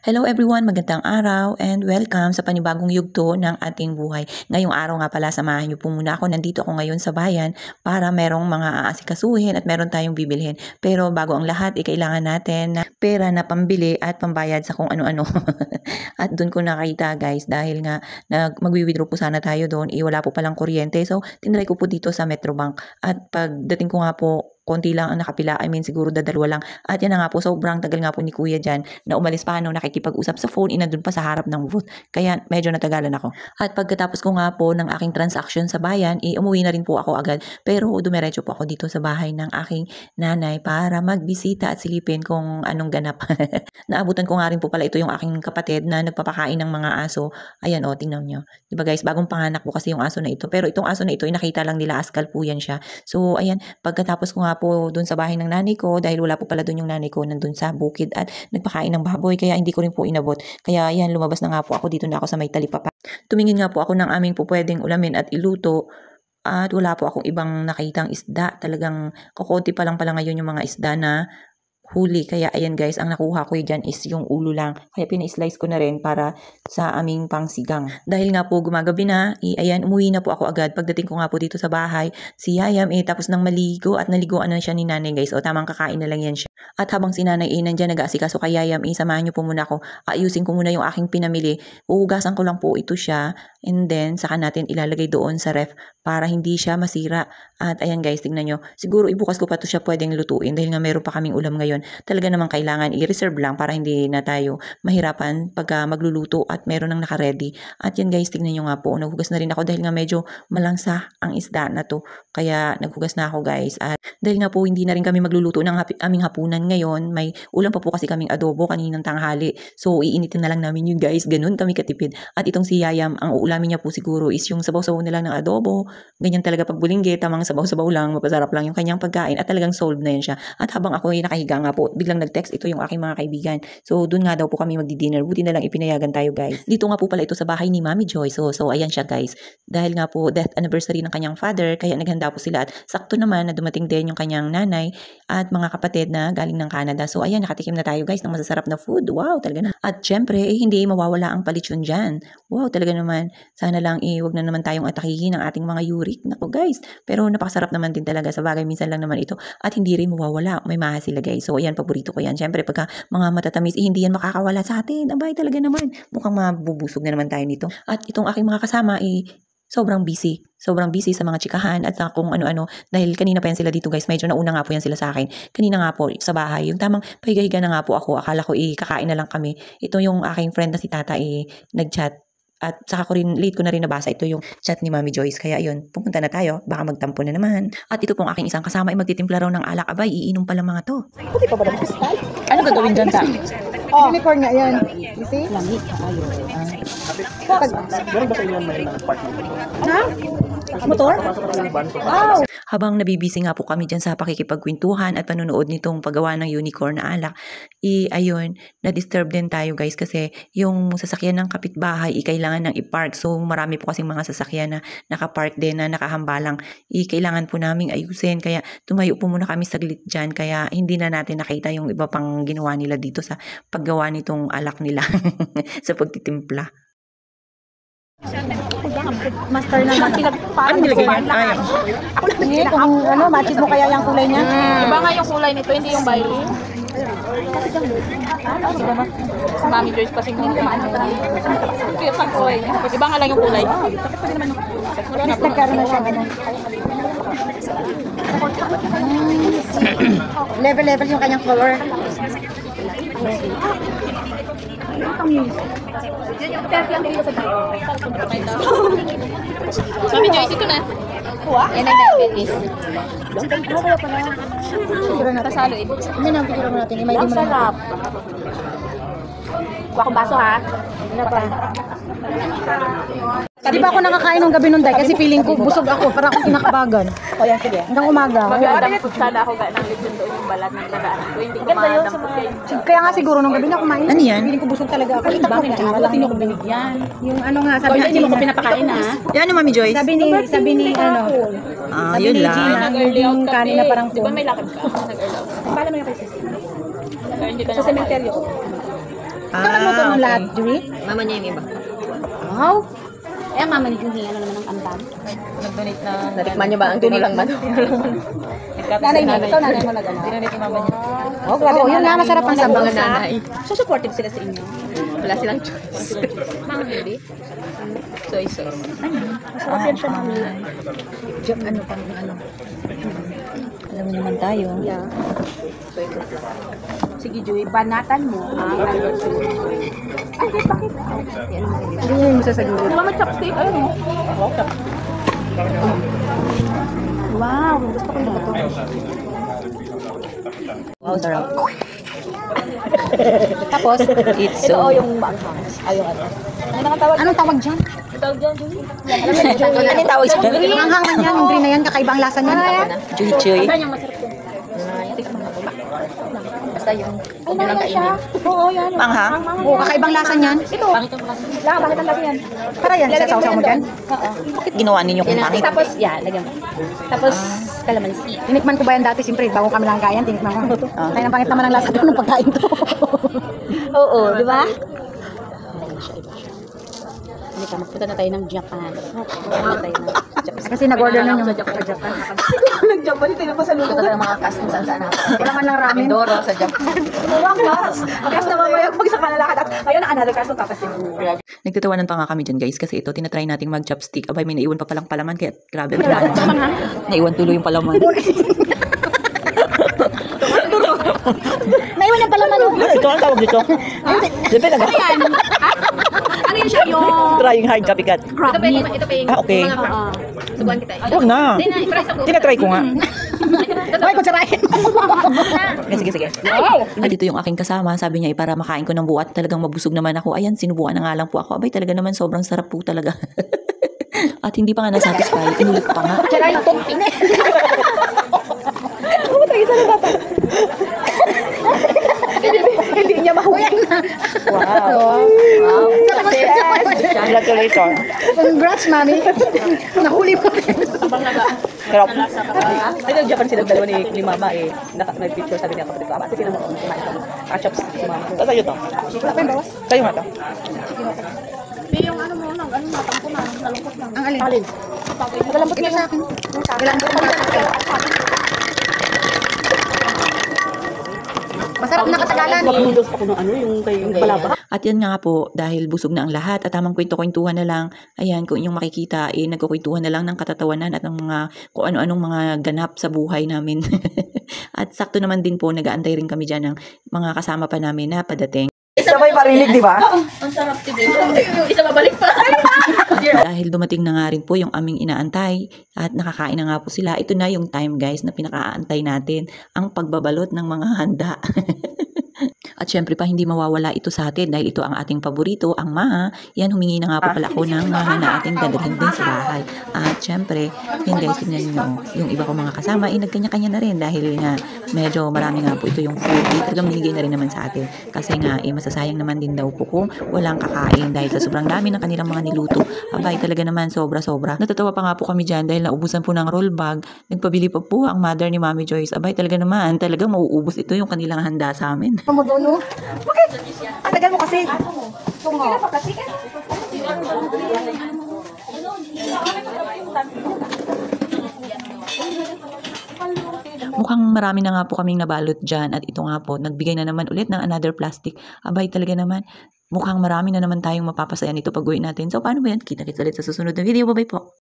Hello everyone, magandang araw and welcome sa panibagong yugto ng ating buhay. Ngayong araw nga pala, samahan niyo po muna ako. Nandito ako ngayon sa bayan para merong mga aasikasuhin at meron tayong bibilhin. Pero bago ang lahat, kailangan natin na pera na pambili at pambayad sa kung ano-ano. At doon ko nakita guys, dahil nga mag-withdraw po sana tayo doon, wala po palang kuryente. So, tinry ko po dito sa Metrobank. At pagdating ko nga po, konti lang ang nakapila. Siguro dalawa lang. At yan na nga po, sobrang tagal nga po ni Kuya dyan na umalis pa nakikipag-usap sa phone, inandun pa sa harap ng booth. Kaya medyo natagalan ako. At pagkatapos ko nga po ng aking transaction sa bayan, umuwi na rin po ako agad. Pero dumiretso po ako dito sa bahay ng aking nanay para magbisita at silipin kung anong ganap. Naabutan ko nga rin po pala ito yung aking kapatid na nagpapakain ng mga aso. Ayan tingnan nyo. Diba guys, bagong panganak po kasi yung aso na ito. Pero itong aso na ito, nakita lang nila, askal po yan siya. So ayan, pagkatapos ko nga po dun sa bahay ng nanay ko, dahil wala po pala dun yung nanay ko, nandun sa bukid at nagpakain ng baboy, kaya hindi ko rin po inabot. Kaya yan, lumabas na nga po ako, dito na ako sa may talipapa. Tumingin nga po ako ng aming po pwedeng ulamin at iluto. At wala po akong ibang nakitang isda. Talagang kukunti pa lang pala ngayon yung mga isda na huli. Kaya ayan guys, ang nakuha ko dyan is yung ulo lang. Kaya pina-slice ko na rin para sa aming pangsigang. Dahil nga po gumagabi na, ayan, umuwi na po ako agad. Pagdating ko nga po dito sa bahay, si Yayam tapos nang maligo at naliguan na siya ni nanay guys. Tamang kakain na lang yan siya. At habang si nanay nandyan nag-aasikaso kay Yayam, samahan niyo po muna ako. Ayusin ko muna yung aking pinamili. Uhugasan ko lang po ito siya. And then, saka natin ilalagay doon sa ref para hindi siya masira. At ayan guys, tignan nyo. Siguro ibukas ko pa ito siya pwedeng lutuin dahil nga meron pa kaming ulam ngayon. Talaga namang kailangan i-reserve lang para hindi na tayo mahirapan pagka magluluto at meron nang naka-ready. At yan guys, tignan nyo nga po. Naghugas na rin ako dahil nga medyo malangsa ang isda na to. Kaya naghugas na ako guys. At dahil nga po hindi na rin kami magluluto ng aming hapunan ngayon, may ulam pa po kasi kaming adobo kaninang tanghali. So iinitin na lang namin yun guys. Ganun kami katipid. At itong si Yayam, ang uulamin niya po siguro is yung sabaw-sabaw na lang ng adobo. Ganyan talaga pag bulingge, tamang sabaw-sabaw lang, mapasarap lang yung kanyang pagkain at talagang solved na yan siya. At habang ako nakahiga nga po, biglang nag-text ito yung aking mga kaibigan. So doon nga daw po kami magdi-dinner. Buti na lang ipinayagan tayo guys. Dito nga po pala ito sa bahay ni Mami Joy. So ayan siya guys. Dahil nga po death anniversary ng kanyang father, kaya naghanda po sila at sakto naman na dumating din yung kanyang nanay at mga kapatid na galing ng Canada. So ayan, nakatikim na tayo guys ng masasarap na food. Wow, talaga na. At syempre, hindi mawawala ang palitsyon dyan. Wow, talaga naman. Sana lang wag na naman tayong atakihin ng ating mga uric. Nako guys. Pero napakasarap naman din talaga sa bagay. Minsan lang naman ito. At hindi rin mawawala. May mahal sila guys. So ayan, paborito ko yan. Syempre, pagka mga matatamis, hindi yan makakawala sa atin. Abay, talaga naman. Mukhang mabubusog na naman tayo nito. At itong aking mga kasama, sobrang busy. Sobrang busy sa mga chikahan at sa kung ano-ano. Dahil kanina pa yan sila dito guys. Medyo nauna nga po yan sila sa akin. Kanina nga po sa bahay. Yung tamang pahiga-higa na nga po ako. Akala ko kakain na lang kami. Ito yung aking friend na si Tata nag-chat. At saka ko rin, late ko na rin nabasa ito yung chat ni Mami Joyce. Kaya ayun, pupunta na tayo. Baka magtampo na naman. At ito pong aking isang kasama magtitimpla raw ng alak. Abay, iinom pala mga to. Puti pa ba ng kristal? Ano gagawin dyan ta? Unicorn nga yan. You see? Langit. Meron ba sa inyo may party? Ha? Motor? Wow! Habang nabibisi nga po kami dyan sa pakikipagkwentuhan at panonood nitong paggawa ng unicorn na alak, ayun, na-disturb din tayo guys kasi yung sasakyan ng kapitbahay kailangan ng i-park. So marami po kasing mga sasakyan na nakapark din na nakahambalang. Kailangan po naming ayusin. Kaya tumayo po muna kami saglit dyan. Kaya hindi na natin nakita yung iba pang ginawa nila dito sa paggawa nitong alak nila sa pagtitimpla. Master naman. Ano nilagay niya? Hindi, kung matches mo kaya yung kulay niya. Iba nga yung kulay nito, hindi yung violet. Si Mami Joyce kasi hindi naman kaya pag kulay niya. Iba nga lang yung kulay. Mas nagkaroon na siya ganun. Level yung kanyang color. Mami Joyce, ito na. Yan ang diabetes. Kasalo ito. Hindi na, picture mo natin. May di mo Sarap. Kuha kong baso ha. Ano pa? Di ba ako nakakain ng gabi nun dahil kasi feeling ko busog ako para akong kinakabagan. O yan, sige. Hanggang umaga. Mag-aadang sana ako ng lechon doon yung balat ng dadaan ko. Hindi ko maadang po kayo. Kaya nga siguro nung gabi na kumain. Ano yan? Feeling ko busog talaga ako. Bakit Bakit hindi mo ko binigyan? Yung ano nga, sabi Hindi mo ko pinapakain ha. Yan Mami Joyce. Sabi ni Yun lang. yung kanin na parang Di ba may lakad ka? Nag-early out. Paano mo yung kasi? Hindi ka Sa na cemetery ko. Ikaw nagluto ng lahat, Julie? Mama niya yung iba. Wow. Eh, ang mama ni Julie, ano naman ang kantang? Nag-donate na. Natikman niyo ba ang tinulang man? Nanay mo, ikaw nanay mo nag-ano? Dinonate yung mama niya. Oh, grabe. Oo, yun nga, masarap ang sabaw. Mga nanay. So, supportive sila sa inyo. Wala silang choice. Mga hindi. Soy sauce. Masarap yan siya, mami. Ano pang ano? Alam mo naman tayo. Yeah. Sige, Joey, banatan mo. Ay, bakit? Hindi niya yung sasagutin. Wala may chopstick. Ayun mo. Wow, gusto ko na ito. Wow, sarap. Tapos, It's Ito so... yung banghang. Ayun. Ano nga tawag? anong tawag dyan? Tawag dyan, Joey? Ano yung tawag siya? Ang hangan yan, yung green na yan, kakaiba ang lasa niyan. Chuy-chuy. Saan yung masarap yun? Basta yung Ay, nana siya. Oo, yan. Manghang? Oo, kakaibang lasa niyan. Ito. Bakit ang lasa yan? Para yan, sasaw-saw mo dyan. Oo. Bakit ginawa ninyo kung pangit? Tapos, yan, lagyan mo. Tapos, kalamansi. Tinikman ko ba yan dati, siyempre, bago kami lang kayan, tinikman ko. Ay, ang pangit naman ang lasa doon ng pagkain to. Oo, di ba? Halika, magpunta na tayo ng Japan. Magpunta na tayo ng Japan. Kasi nag-order na yung Japan. Japan. Nag-Japan, ito yung pasalubong. Ito yung mga cast kung saan-saan ako. Wala man lang ramen. Mindoro sa Japan. Tumawang cast. Cast na mamaya pag sa kalalakad. At ngayon, another cast ng tapas yung Nagtatawanan pa nga kami dyan guys kasi ito tinatry nating mag-chopstick. Abay, may naiwan pa palang palaman kaya grabe ang kailangan. Naiwan tuloy yung palaman. Naiwan na pala man. Ito ang tawag dito. Siyempre na Yan. Ano yun siya yung trying hard copycat. crab meat? Ito pa yung Ah, okay. mga crab. Subuhan kita. Huwag na. Tinatry ko nga. Ay, kutsarahin. Sige, sige. At dito yung aking kasama. Sabi niya, para makain ko ng buo at talagang mabusog naman ako. Ayan, sinubukan na nga lang po ako. Abay, talaga naman sobrang sarap po talaga. At hindi pa nga nasatisfy. Inulit pa nga. Kutsarahin, tungping. Hindi niya mahuli. Wow. Congratulations. Congrats, mami. Nahuli mo. Sarap. Ay, nag-Japan sila dalawa ni Mama eh. Nag-picture sabi niya kapatid ko. Ate, sila mo kumain kami. Chops si Mama. Tayo to. Tayo nga to. Yung ano mo, ano matang ko na, nalungkot lang. Ang alin? Nagalambot Ito sa akin. Galambot mo masarap na katagalan. Noodles pa ko ng ano, yung kay Balaba. At yan nga po, dahil busog na ang lahat at tamang kwento-kwentuhan na lang, ayan, kung inyong makikita, nagkukwentuhan na lang ng katatawanan at ng mga, kung ano-anong mga ganap sa buhay namin. At sakto naman din po, nag-aantay rin kami dyan ng mga kasama pa namin na padating. Sabay parinig, di ba? Ang sarap din. Isa mabalik pa. Dahil dumating na nga rin po yung aming inaantay at nakakain na nga po sila. Ito na yung time guys na pinakaantay natin, ang pagbabalot ng mga handa. At syempre pa hindi mawawala ito sa atin dahil ito ang ating paborito, ang maha. Yan, humingi na nga po pala ako ng maha na ating dadalhin din sa bahay. At syempre, yan guys, tingnan nyo, yung iba ko mga kasama, nagkanya-kanya na rin dahil nga medyo marami nga po ito yung food. Talagang binigay na rin naman sa atin. Kasi nga, masasayang naman din daw po kung walang kakain dahil sa sobrang dami ng kanilang mga niluto. Abay, talaga naman sobra-sobra. Natatawa pa nga po kami dyan dahil naubusan po ng roll bag. Nagpabili pa po ang mother ni Mami Joyce. Abay, talaga naman, talagang mauubos ito yung kanilang handa sa amin. Pamudulo. Ang tagal mo kasi. Mukhang marami na nga po kaming nabalot dyan at ito nga po, nagbigay na naman ulit ng another plastic. Abay, talaga naman, mukhang marami na naman tayong mapapasaya nito pag-uwi natin. So, paano ba yan? Kita-kits ulit sa susunod na video. Bye-bye po.